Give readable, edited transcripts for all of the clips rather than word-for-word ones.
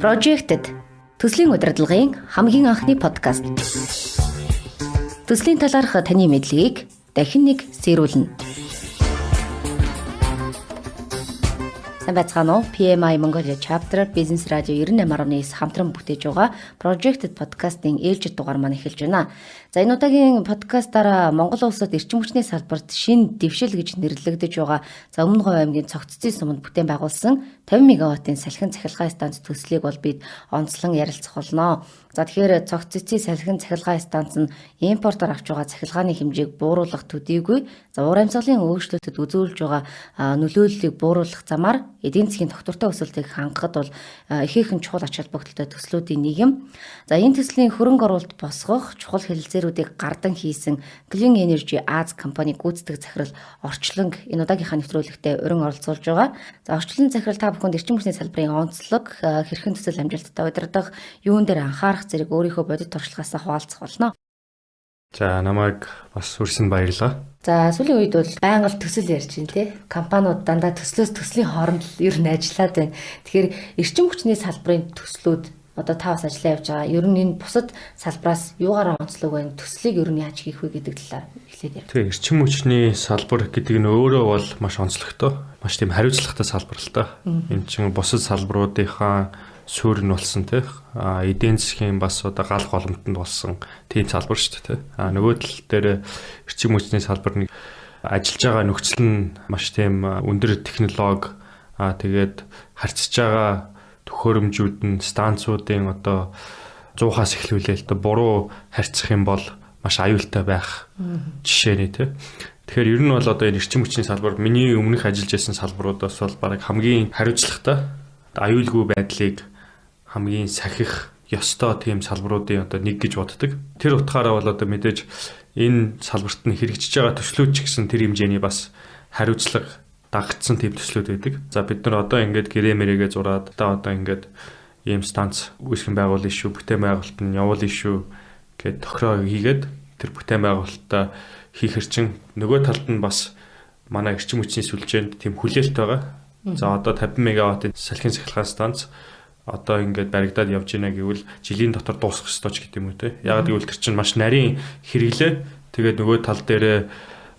Projected төслийн удирдлагын хамгийн анхны подкаст. Төслийн талаарх таны мэдлэгийг дахин нэг сэрүүлнэ. Сайн байцгаана уу? PMI Mongolia Chapter Business Radio 98.9 хамтран бүтээж байгаа Projected podcast-ийн ээлжид дугаар маань эхэлж байна. За энэ удаагийн подкастаараа Монгол улсад эрчим хүчний салбарт шинэ дэвшил гэж нэрлэгдэж байгаа за Өмнө Говь аймгийн Цогццын суманд бүтээн байгуулсан 50 мегаваттын салхин цахилгаан станц төслийг бол бид онцлон ярилцах болно. За тэгэхээр Цогццын салхин цахилгаан станц нь импортоор авч байгаа цахилгааны хэмжээг бууруулах төдийгүй за уур амьсгалын өөрчлөлтөд үзүүлж байгаа нөлөөллийг бууруулах замаар эдийн засгийн тогтвортой өсөлтийг хангахад бол ихээхэн чухал ач холбогдолтой төслүүдийн нэг юм. За энэ төслийн хөрөнгө оруулалт босгох чухал хэлэлцээрүүдийг гардан хийсэн Clean Energy Аз компани гүйцэтгэх захирал Орчлонг энэ удаагийнхаа нэвтрүүлэгтээ урин оролцуулж байгаа. За Орчлон захирал та бүхэнд эрчим хүчний салбарын онцлог, хэрхэн төсөл амжилттай удирдах, юун дээр анхаарах зэрэг өөрийнхөө бодит туршлагаасаа хуваалцах болно. За намайг бас үрсэн баярлалаа. За сүүлийн үед бол байнга төсөл ярьж байна тий. Компаниуд дандаа төслийн хооронд ер нь ажиллаад байна. Тэгэхээр эрчим хүчний салбарын төслүүд одоо та бас ажиллаа явж байгаа. Ер нь энэ бусад салбраас юугаараа онцлог байна? Төслийг ер нь яаж хийх вэ гэдэг талаар эхлээд ярь. Тэгээ эрчим хүчний салбар гэдэг нь өөрөө бол маш онцлогтой. Маш тийм хариуцлагатай салбар л та. Энэ чинь бусад салбаруудынхаа суурь нь болсон тий. Эдийн засгийн бас одоо гал голомтонд болсон тийм салбар шүү дээ тий. Нөгөө тал дээр эрчим хүчний салбар нэг ажиллаж байгаа нөхцөл нь маш тийм өндөр технологи тэгээд харьцаж байгаа төхөөрөмжүүд нь станцуудын одоо 100-аас эхлүүлээ л дээ буруу харьцах юм бол маш аюултай байх жишээ нь тий. Тэгэхээр ер нь бол одоо энэ эрчим хүчний салбар миний өмнөх ажиллаж байсан салбаруудаас бол бараг хамгийн хариуцлагатай аюулгүй байдлыг хамгийн сахих ёстой тийм салбаруудын одоо нэг гэж боддог. Тэр утгаараа бол одоо мэдээж энэ салбарт нь хэрэгжиж байгаа төслүүд ч гэсэн тэр хэмжээний бас хариуцлага дагагдсан тийм төслүүд байдаг. За бид нар одоо ингээд гэрээ-мэрэгээ зураад одоо ингээд ийм станц үүсгэн байгуулна шүү, бүтээн байгуулалт нь явуулна шүү гэд тохироо хийгээд тэр бүтээн байгуулалтаа хийхэр чин нөгөө талд нь бас манай эрчим хүчний сүлжээнд тийм хүлээлт байгаа. За одоо 50 мегаваттын салхин цахилгаан станц одоо ингээд баригдаад явж байна гэвэл жилийн дотор дуусах ёстой ч гэдэг юм уу те. Яг гэвэл тэр чинь маш нарийн хэрэглээ. Тэгээд нөгөө тал дээр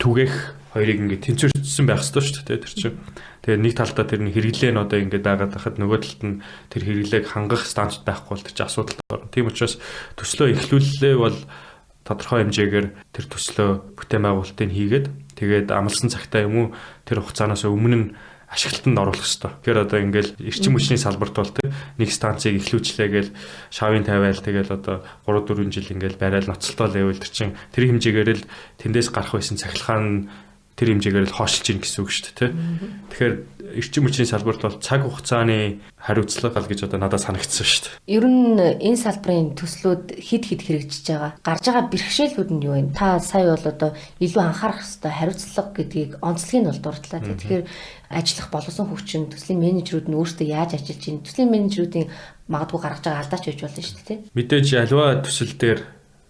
түгээх хоёрыг ингээд тэнцвэрчсэн байх ёстой шүү дээ тэр чинь. Тэгээд нэг талдаа тэр нь хэрэглээ нь одоо ингээд байгаад байхад нөгөө талд нь тэр хэрэглээг хангах станц байхгүй бол тэр чинь асуудал орно. Тийм учраас төслөө эхлүүлэлээ бол тодорхой хэмжээгээр тэр төслөө бүтээн байгуулалтыг хийгээд тэгээд амлсан цагтаа юм уу тэр хугацаанаас өмнө нь ашиглалтанд оруулах хэрэгтэй. Тэгэхээр одоо ингээл эрчим хүчний салбарт бол нэг станцыг эхлүүлчлээ гээл шавын тавиал тэгэл одоо 3-4 жил ингээл барайл ноцолтоо левел тэр чин тэр хэмжээгээр л тэндээс гарах байсан цахилгаан тэр хэмжээгээр л хоошлж ийн гэсэн үг шүү дээ. Тэгэхээр эрчим хүчний салбарт бол цаг хугацааны хариуцлага гэж одоо надад санагдсан шүү дээ. Ер нь энэ салбарын төслүүд хэд хэрэгжиж байгаа. Гарч байгаа бэрхшээлүүд нь юу вэ? Та сая бол одоо илүү анхаарах хэрэгтэй хариуцлага гэдгийг онцлогийг нь бол дурдлаа. Тэгэхээр ажиллах боловсон хүчин төслийн менежерүүд нь өөрсдөө яаж ажиллаж байна? Төслийн менежерүүдийн магадгүй гаргаж байгаа алдаач байж болно шүү дээ. Мэдээж аливаа төсөл дээр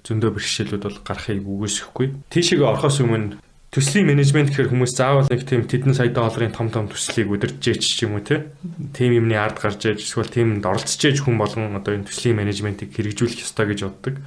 зөндөө бэрхшээлүүд бол гарахыг үгүйсэхгүй. Тийшээ орохоос өмнө төслийн менежмент гэхэр хүмүүс заавал нэг тийм тэдэн сая долларын том төслийг удирдах ч юм уу тийм юмны ард гарч ээж эсвэл тиймд оролцож ээж хүн болгон одоо энэ төслийн менежментийг хэрэгжүүлэх ёстой гэж боддог.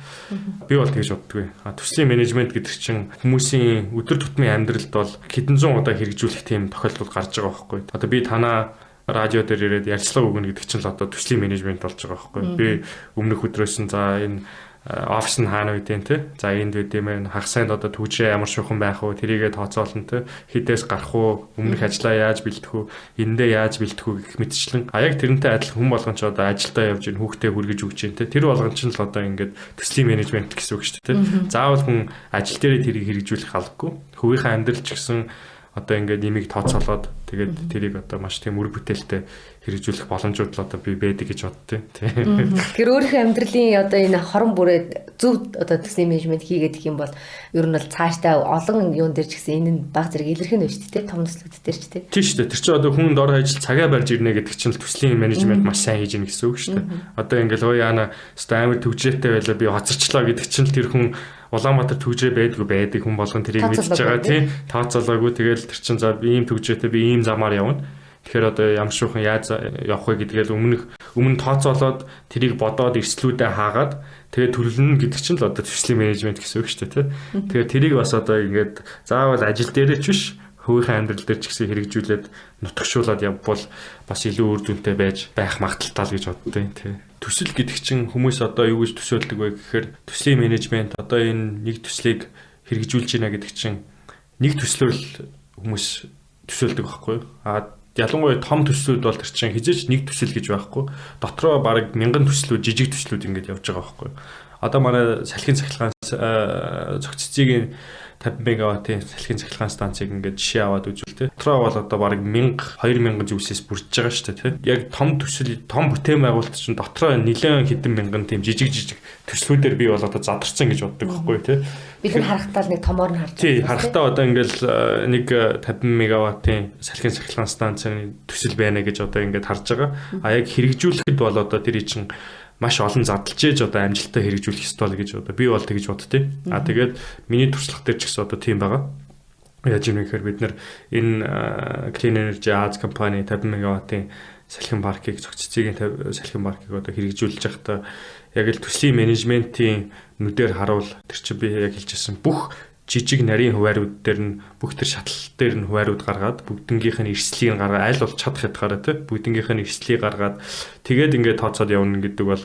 Би бол тэгж боддгүй. Төслийн менежмент гэдэг чинь хүмүүсийн өдөр тутмын амьдралд бол хэдэн зуун удаа хэрэгжүүлэх тийм тохиолдол гарч байгаа байхгүй. Одоо би танаа радио дээр ирээд ярилцлага өгнө гэдэг чинь л одоо төслийн менежмент болж байгаа байхгүй. Би өмнөх өдрөөс нь за энэ офис нь хаана үдэн те. За энд үдээ мэн хагасанд одоо түүжээ ямар шухан байх вэ? Тэрийгэ тооцоолно те. Хідээс гарах уу? Өмнөх ажлаа яаж бэлдэх үү? Эндээ яаж бэлдэх үү гэх мэтчлэн. Яг тэрнтэй адил хүн болгон ч одоо ажилдаа явж ийн хүүхдээ хүргэж өгч ийн те. Тэр болгон ч л одоо ингээд төслийн менежмент гэсэн үг шүү дээ те. Заавал хүн ажил дээрээ тэрийг хэрэгжүүлэх албагүй. Хувийнхаа амьдрал ч гэсэн одоо ингээд нэмийг тооцоолоод тэгээд тэрийг одоо маш тийм үр бүтээлтэй хэрэгжүүлэх боломжууд л одоо би байдаг гэж боддیں۔ Тэгэхээр өөрийнхөө амьдралын одоо энэ хорон бүрээ зөв одоо төслийн менежмент хийгээд их юм бол ер нь бол цаашдаа олон юун дээр ч гэсэн энэ нь баг зэрэг илэрх нь байна шүү дээ. Том төслүүд дээр ч тийм. Тийм шүү дээ. Тэр чинь одоо хүн дор ажил цагаа барьж ирнэ гэдэг чинь төслийн менежмент маш сайн хийж ийн гэсэн үг шүү дээ. Одоо ингээл ой яана амар төвжээтэй байлаа би хоцорчлоо гэдэг чинь тэр хүн Улаанбаатар төвжрээ байдаг хүн болгон тэрийг мэдчихэж байгаа тийм тооцоолоогүй тэгэл тэр чин за би ийм төвжрээтэй би ийм замаар явна Тэгэхээр одоо ямар шуухан яаж явах вэ гэдгээл өмнө тооцоолоод тэрийг бодоод эрсдлүүдээ хаагаад тэгээд төлөвлөнө гэдэг чинь л одоо төслийн менежмент гэсэн үг шүү дээ, тийм. Тэгэхээр тэрийг бас одоо ингээд заавал ажил дээрээ ч биш хувийнхаа амьдрал дээр ч гэсэн хэрэгжүүлээд нутагшуулаад явбал бас илүү үр дүнтэй байх магадaltaй л гэж боддог юм, тийм. Төсөл гэдэг чинь хүмүүс одоо юу гэж төсөөлдөг вэ гэхээр төслийн менежмент одоо энэ нэг төслийг хэрэгжүүлж байна гэдэг чинь нэг төслөөр л хүмүүс төсөөлдөг байхгүй юу? Ялангуяа том төслүүд бол тэр чинь хизээч нэг төсөл гэж байхгүй. Дотроо бараг 1000 төслүүд, жижиг төслүүд ингэж явж байгаа байхгүй юу? Одоо манай салхин цахилгаан цогццгийн 50 мегаваттын салхин цахилгаан станцыг ингээд жишээ аваад үзвэл дотроо бол одоо бараг 2000 зүйлсээс бүрдэж байгаа шүү дээ, тийм. Яг том төсөл, том бүтээн байгуулалт чинь дотроо нэлээд хэдэн мянган тийм жижиг төслүүдээр би бол одоо задарсан гэж боддог байхгүй юу, тийм. Бид нар харахтаа нэг томоор нь харж байгаа. Тийм, харахтаа одоо ингээл нэг 50 мегаваттын салхин цахилгаан станцын төсөл байна гэж одоо ингээд харж байгаа. А яг хэрэгжүүлэхэд бол одоо тэр чинь маш олон задлж ээж одоо амжилттай хэрэгжүүлэх ёстой л гэж одоо би бол тэгж боддتي. А тэгээд миний туршлага дээр ч гэсэн одоо тийм байгаа. Яаж юм гэхээр бид нар энэ Clean Energy Аз компани 50 мегаваттын салхин паркийг цогццгийн салхин паркийг одоо хэрэгжүүлж байхдаа яг л төслийн менежментийн нүдээр харуул тэр чинь би яг хэлжсэн бүх жижиг нарийн хуваарууд дээр нь бүх тэр шатлал дээр нь хуваарууд гаргаад бүгднгийнх нь эрсдлийг гаргаад аль бол чадах ятгаараа тий бүгднгийнх нь эрсдлийг гаргаад тэгээд ингээд тооцоод явна гэдэг бол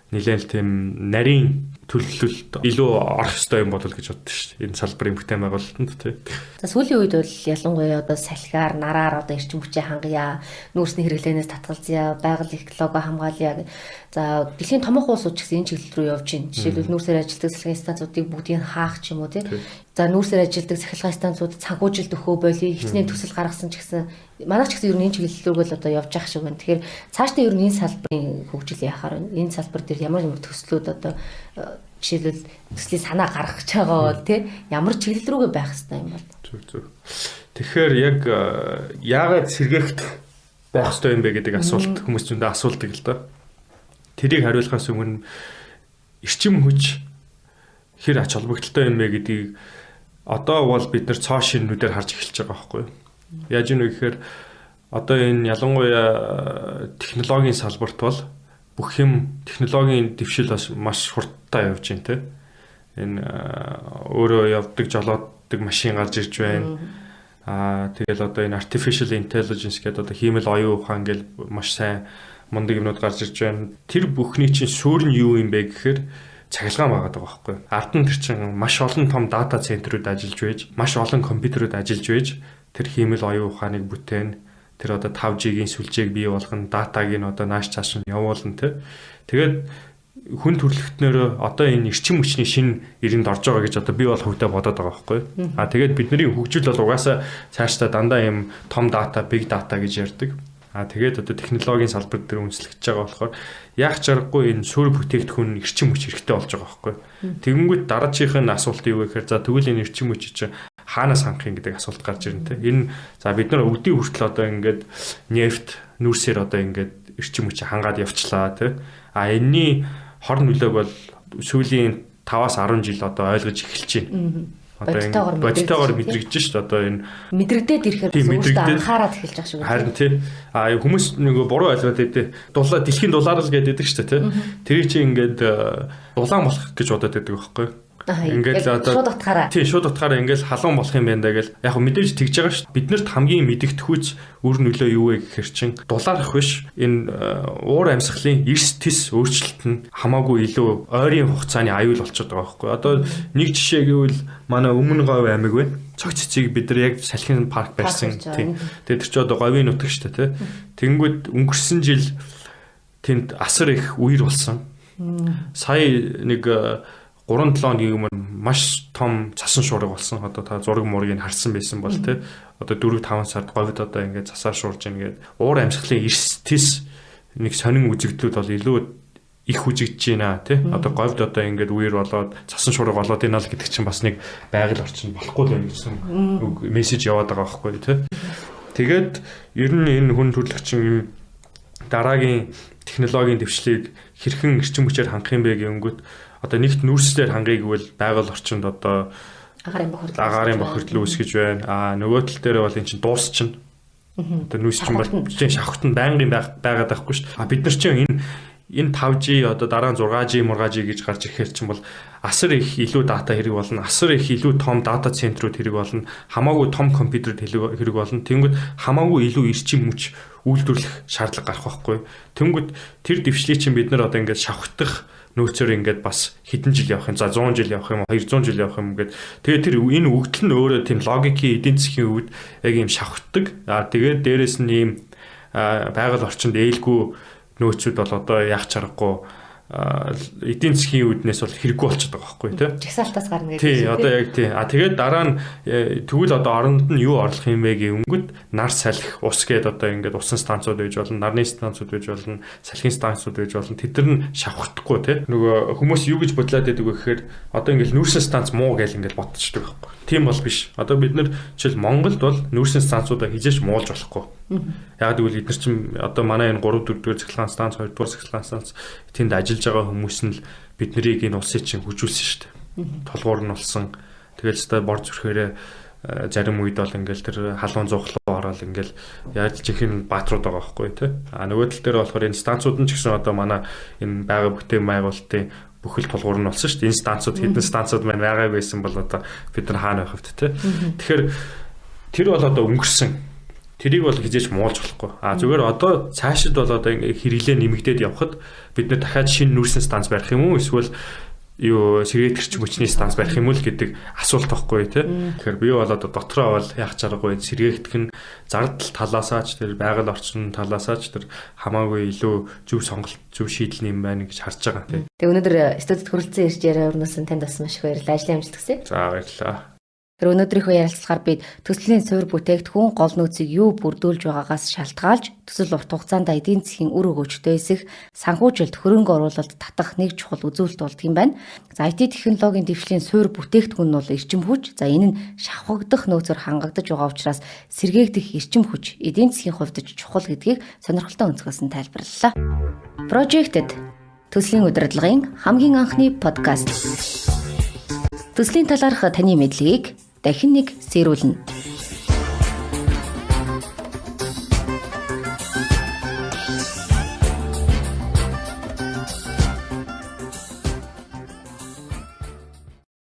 нэлээд тийм нарийн төлөвлөлт илүү орох ёстой юм болол гэж боддоо шүү дээ. Энэ салбарын бүтээн байгуулалтанд тий. За сүүлийн үед бол ялангуяа одоо салхиар, нараар одоо эрчим хүчээ хангая, нүүрсний хэрэглэнээс татгалзъя, байгаль экологи хамгаалъя. За дэлхийн томоохон улсууд ч гэсэн энэ чиглэл рүү явж байна. Жишээлбэл нүүрсээр ажилладаг салхин станцуудыг бүгдийг хаах ч юм уу тий. За нүүрсээр ажилладаг сахилгаан станцууд санхүүжилт өгөө болий хичнээн төсөл гаргасан ч гэсэн манайх ч гэсэн ер нь энэ чиглэл рүү л одоо явж ах шиг байна. Тэгэхээр цаашдаа ер нь энэ салбарын хөгжил яхаар байна. Энэ салбар дээр ямар төслүүд одоо жишээлбэл төслийн санаа гаргах гэж байгаа бол тий ямар чиглэл рүүгээ байх хэрэгтэй юм бол. Зөв. Тэгэхээр яг яагаад сэргээхт байх хэрэгтэй юм бэ гэдэг асуулт хүмүүс зөндөө асуулдаг л да. Тэрийг хариулахаас өмнө эрчим хүч хэр ач холбогдолтой юм бэ гэдгийг одоо бол бид нар цоо шиннүүдээр харж эхэлж байгаа байхгүй юу? Яаж юм бэ гэхээр одоо энэ ялангуяа технологийн салбарт бол бүх юм технологийн дэвшил бас маш хурдтай явж байна те. Энэ өөрөө явдаг жолооддаг машин гарч ирж байна. Тэгэл одоо энэ artificial intelligence гэдэг одоо хиймэл оюун ухаан гэл маш сайн мундаг юмнууд гарч ирж байна. Тэр бүхний чинь суурь нь юу юм бэ гэхээр цахилгаан байгаа даа байхгүй. Ард нь тэр чинь маш олон том дата центрүүд ажиллаж байж, маш олон компьютерүүд ажиллаж байж тэр хиймэл оюун ухааныг бүтээн тэр одоо 5G-ийн сүлжээг бий болгоно, датаг нь одоо нааш цааш нь явуулна те. Тэгээд хүн төрөлхтнөөр одоо энэ эрчим хүчний шинэ ирэнд орж байгаа гэж одоо би бол хөвдө бодоод байгаа байхгүй. Тэгээд бидний хөгжил бол угаасаа цаашдаа дандаа юм том дата, big data гэж ярьдаг. Тэгээд одоо технологийн салбар дээр үндэслэгдэж байгаа болохоор яг чаргагүй энэ суурь бүтээгдэхүүн эрчим хүч хэрэгтэй болж байгаа байхгүй. Тэгэнгүүт дараагийн асуулт юу вэ гэхээр за тэгвэл энэ эрчим хүч чинь хаанаас хангах юм гэдэг асуулт гарч ирнэ те. Энэ за бид нар өвдийн хүртэл одоо ингээд нефт нүүрсээр одоо ингээд эрчим хүчийг хангаад явчлаа те. Энэний хор нөлөөг бол сүүлийн 5-аас 10 жил одоо ойлгож эхэлж байна. Одоо бодитоогоор мэдрэгдэж шүү дээ. Одоо энэ мэдрэгдээд ирэхээр өөртөө анхаарал эхэлж байгаа шүү дээ. Харин тий. Хүмүүс нөгөө буруу ойлгоод байдээ. Дэлхийн дулаарл гэдэг шүү дээ тий. Тэрийг чи ингээд дулаан болох гэж бодоод байдаг байхгүй юу? Ингээд шууд утгаараа. Тийм, шууд утгаараа ингээд халуун болох юм байна даа гэл. Яг мэдээж тэгж байгаа шүү. Биднэрт хамгийн мэдэгдэхүйц үр нөлөө юу вэ гэхээр чин дулаарх биш. Энэ уур амьсгалын эрс тис өөрчлөлт нь хамаагүй илүү ойрын хугацааны аюул болчиход байгаа байхгүй. Одоо нэг жишээ гэвэл манай Өмнө Говь аймаг байна. Цогццгийг бид нар яг салхин парк байсан. Тийм. Тэгээд тэр чинь одоо говийн нутаг шүү дээ, тий. Тэгэнгүүт өнгөрсөн жил тэнд асар их үер болсон. Сая нэг 3-7 өдрийн өмнө маш том цасан шуурга болсон. Одоо та зураг мургийг харсан байсан бол тий. Одоо 4-5 сард говьд одоо ингээд цасаар шуурж ингээд уур амьсгалын эрс тис нэг сонин үзэгдлүүд бол илүү их үжигдэж байна тий. Одоо говьд одоо ингээд үер болоод цасан шуурга болоод байна л гэдэг чинь бас нэг байгаль орчин болохгүй л гэсэн мессеж яваад байгаа байхгүй тий. Тэгээд ер нь энэ хүн төрөлхтөн дараагийн технологийн дэвшлийг хэрхэн эрчим хүчээр хангах юм бэ гэнгүүт одоо нэгт нүүрслээр хангыг гэвэл байгаль орчинд одоо агаарын бохирдол үүсгэж байна. Нөгөө тал дээр бол эн чинь дуусчихна. Одоо нүүс чинь бол жишээ шавхт нь байнгын байгаад байхгүй шүү дээ. Бид нар чинь энэ 5G одоо дараа нь 6G, 6G гэж гарч ирэхээр чинь бол асар их илүү дата хэрэг болно. Асар их илүү том дата центрүүд хэрэг болно. Хамаагүй том компьютерд хэрэг болно. Тэнгүүд хамаагүй илүү эрчим хүч үйлдвэрлэх шаардлага гарах байхгүй. Тэнгүүд тэр дэвшлийг чинь бид нар одоо ингээд шавхтах нөөцөөр ингээд бас хэдэн жил явах юм. За 100 жил явах юм уу, 200 жил явах юм гээд. Тэгээд тэр энэ өгдөл нь өөрөө тийм логикийн эдийн засгийн үед яг юм шавхтдаг. Тэгээд дээрэс нь ийм байгаль орчинд ээлгүй нөөцүүд бол одоо яах чаргагүй эдийн засгийн үүднээс бол хэрэггүй болчиход байгаа байхгүй тий. Жагсаалтаас гарна гэдэг. Тий, одоо яг тий. Тэгээд дараа нь тэгвэл одоо оронд нь юу орлох юм бэ гэнгүүт нар салхи ус гээд одоо ингээд усан станцууд байж болно, нарны станцууд байж болно, салхин станцууд байж болно. Тэд нар шавхдахгүй тий. Нөгөө хүмүүс юу гэж бодлоод байдаг вэ гэхээр одоо ингээд нүүрсэн станц муу гэж ингээд бодчихдог байхгүй. Тийм бол биш. Одоо бид нар жишээл Монголд бол нүүрсэн станцуудаа хизээч муулж болохгүй. Яг гэвэл эдгээр чинь одоо манай энэ 3 4 дугаар цахилгаан станц 2 дугаар цахилгаан станц тэнд ажиллаж байгаа хүмүүс нь л бид нарыг энэ улсыг чинь хүжүүлсэн шүү дээ. Толгуур нь болсон. Тэгэл ч та бор зүрхээрээ зарим үед бол ингээл тэр халуун зуухлуу ороод ингээл яаж чихэн баатрууд байгаа байхгүй тий. Нөгөө тал дээр болохоор энэ станцууд нь ч гэсэн одоо манай энэ байгаль бүтээн байгуулалтын бүхэл тулгуур нь болсон шүү дээ. Энэ станцууд хэдэн станцууд маань байгаа байсан бол одоо бид нар хаана байх вэ тий. Тэгэхээр тэр бол одоо өнгөрсөн. Тэрийг бол хизээч муулж болохгүй. Зүгээр одоо цаашид бол одоо хэрэглээ нэмэгдээд явхад бид нэ дахиад шинэ нүүрсэн станц барих юм уу эсвэл юу сэргээгчч хүчний станц барих юм уу гэдэг асуулт байхгүй тий. Тэгэхээр би бол одоо дотроо бол яах чаргагүй сэргээгдэх нь зардал талаасаач тэр байгаль орчин талаасаач тэр хамаагүй илүү зөв сонголт зөв шийдэл юм байна гэж харж байгаа тий. Тэгээ өнөөдөр студид хүрэлцэн ирж яриа өрнөсөн танд бас маш их баярлалаа. Ажлын амжилт хүсье. За баярлалаа. Тэр өнөөдрийнхөө ярилцлагаар бид төслийн суурь бүтээгдэхүүн гол нөөцийг юу бүрдүүлж байгаагаас шалтгаалж төсөл урт хугацаанд эдийн засгийн үр өгөөжтэй эсэх санхүүжилт хөрөнгө оруулалт татах нэг чухал үзүүлэлт болдго юм байна. За IT технологийн дэвшлийн суурь бүтээгдэхүүн нь бол эрчим хүч. За энэ нь шавхагдах нөөцөөр хангагдаж байгаа учраас сэргээгдэх эрчим хүч эдийн засгийн хувьд чухал гэдгийг сонирхолтой өнцгөөс нь тайлбарлалаа. Projected төслийн удирдлагын хамгийн анхны подкаст. Төслийн талаарх таны мэдлэгийг дахин нэг сэрүүлнэ.